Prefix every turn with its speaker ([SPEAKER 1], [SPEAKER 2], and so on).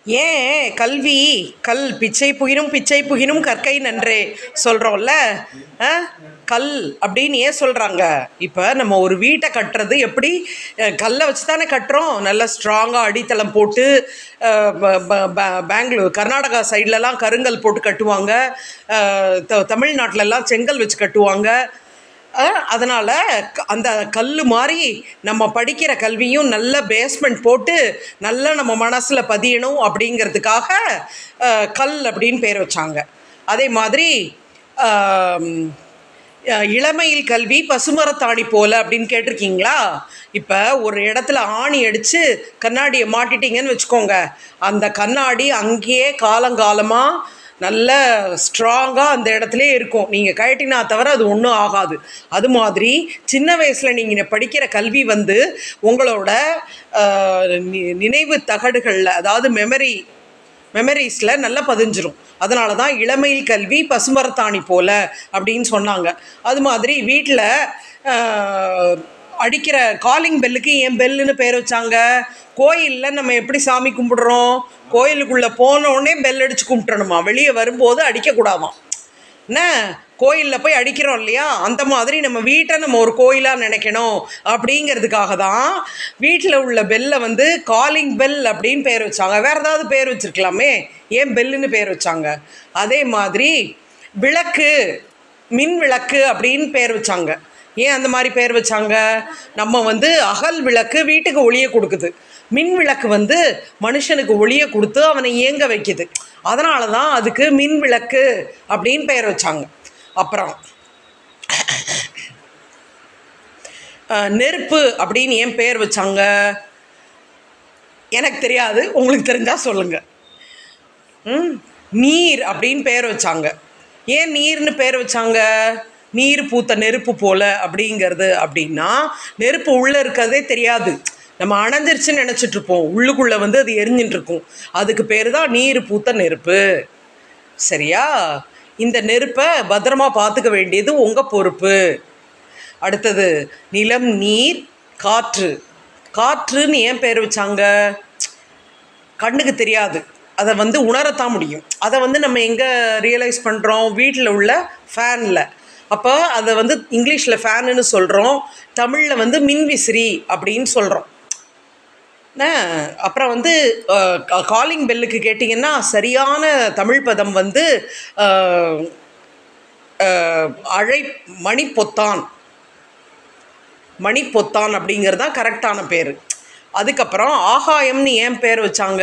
[SPEAKER 1] ஏன் கல்வி பிச்சை புகினும் பிச்சை புகினும் கற்கை நன்றே சொல்கிறோம்ல. கல் அப்படின்னு ஏன் சொல்கிறாங்க? இப்போ நம்ம ஒரு வீட்டை கட்டுறது எப்படி? கல்லை வச்சு தானே கட்டுறோம். நல்லா ஸ்ட்ராங்காக அடித்தளம் போட்டு பெங்களூர் கர்நாடகா சைட்லலாம் கருங்கல் போட்டு கட்டுவாங்க. தமிழ்நாட்டிலலாம் செங்கல் வச்சு கட்டுவாங்க. அதனால் அந்த கல் மாதிரி நம்ம படிக்கிற கல்வியும் நல்ல பேஸ்மெண்ட் போட்டு நல்லா நம்ம மனசில் பதியணும் அப்படிங்கிறதுக்காக கல் அப்படின்னு பேர் வச்சாங்க. அதே மாதிரி இளமையில் கல்வி பசுமரத்தாணி போல் அப்படின்னு கேட்டிருக்கீங்களா? இப்போ ஒரு இடத்துல ஆணி அடித்து கண்ணாடியை மாட்டிட்டீங்கன்னு வச்சுக்கோங்க, அந்த கண்ணாடி அங்கேயே காலங்காலமாக நல்ல ஸ்ட்ராங்காக அந்த இடத்துல இருக்கும். நீங்கள் கழட்டினா தவிர அது ஒன்றும் ஆகாது. அது மாதிரி சின்ன வயசில் நீங்கள் படிக்கிற கல்வி உங்களோட நினைவு தகடுகளில், அதாவது மெமரிஸில் நல்லா பதிஞ்சிரும். அதனால தான் இளமையில் கல்வி பசுமரத்தாணி போல் அப்படின்னு சொன்னாங்க. அது மாதிரி வீட்டில் அடிக்கிற காலிங் பெல்லுக்கு ஏன் பெல்லுன்னு பேர் வச்சாங்க? கோயிலில் நம்ம எப்படி சாமி கும்பிடுறோம்? கோயிலுக்குள்ளே போனோடனே பெல் அடித்து கும்பிட்டுணுமா, வெளியே வரும்போது அடிக்கக்கூடாதாம். என்ன, கோயிலில் போய் அடிக்கிறோம் இல்லையா, அந்த மாதிரி நம்ம வீட்டை நம்ம ஒரு கோயிலாக நினைக்கணும் அப்படிங்கிறதுக்காக தான் வீட்டில் உள்ள பெல்லை காலிங் பெல் அப்படின்னு பேர் வச்சாங்க. வேறு ஏதாவது பேர் வச்சுருக்கலாமே, ஏன் பெல்லுன்னு பேர் வச்சாங்க? அதே மாதிரி விளக்கு, மின் விளக்கு அப்படின்னு பேர் வச்சாங்க. ஏன் அந்த மாதிரி பேர் வச்சாங்க? நம்ம அகல் விளக்கு வீட்டுக்கு ஒளியை கொடுக்குது, மின் விளக்கு மனுஷனுக்கு ஒளியை கொடுத்து அவனை இயங்க வைக்குது. அதனால தான் அதுக்கு மின் விளக்கு அப்படின்னு பெயர் வச்சாங்க. அப்புறம் நெருப்பு அப்படின்னு ஏன் பேர் வச்சாங்க? எனக்கு தெரியாது, உங்களுக்கு தெரிஞ்சால் சொல்லுங்கள். நீர் அப்படின்னு பேர் வச்சாங்க. ஏன் நீர்னு பேர் வச்சாங்க? நீர் பூத்த நெருப்பு போல் அப்படிங்கிறது. அப்படின்னா நெருப்பு உள்ளே இருக்கிறதே தெரியாது, நம்ம அணைஞ்சிருச்சுன்னு நினச்சிட்ருப்போம், உள்ளுக்குள்ளே அது எரிஞ்சின்ட்ருக்கும். அதுக்கு பேர் தான் நீர் பூத்த நெருப்பு. சரியா? இந்த நெருப்பை பத்திரமா பார்த்துக்க வேண்டியது உங்கள் பொறுப்பு. அடுத்தது நிலம், நீர், காற்று. காற்றுன்னு ஏன் பேர் வச்சாங்க? கண்ணுக்கு தெரியாது, அதை உணரத்தான் முடியும். அதை நம்ம எங்கே ரியலைஸ் பண்ணுறோம்? வீட்டில் உள்ள ஃபேனில். அப்போ அதை இங்கிலீஷில் ஃபேனுன்னு சொல்கிறோம், தமிழில் மின்விசிறி அப்படின்னு சொல்கிறோம். அப்புறம் காலிங் பெல்லுக்கு கேட்டிங்கன்னா சரியான தமிழ் பதம் மணிப்பொத்தான். மணிப்பொத்தான் அப்படிங்கிறது தான் கரெக்டான பேர். அதுக்கப்புறம் ஆகாயம்னு ஏன் பேர் வச்சாங்க?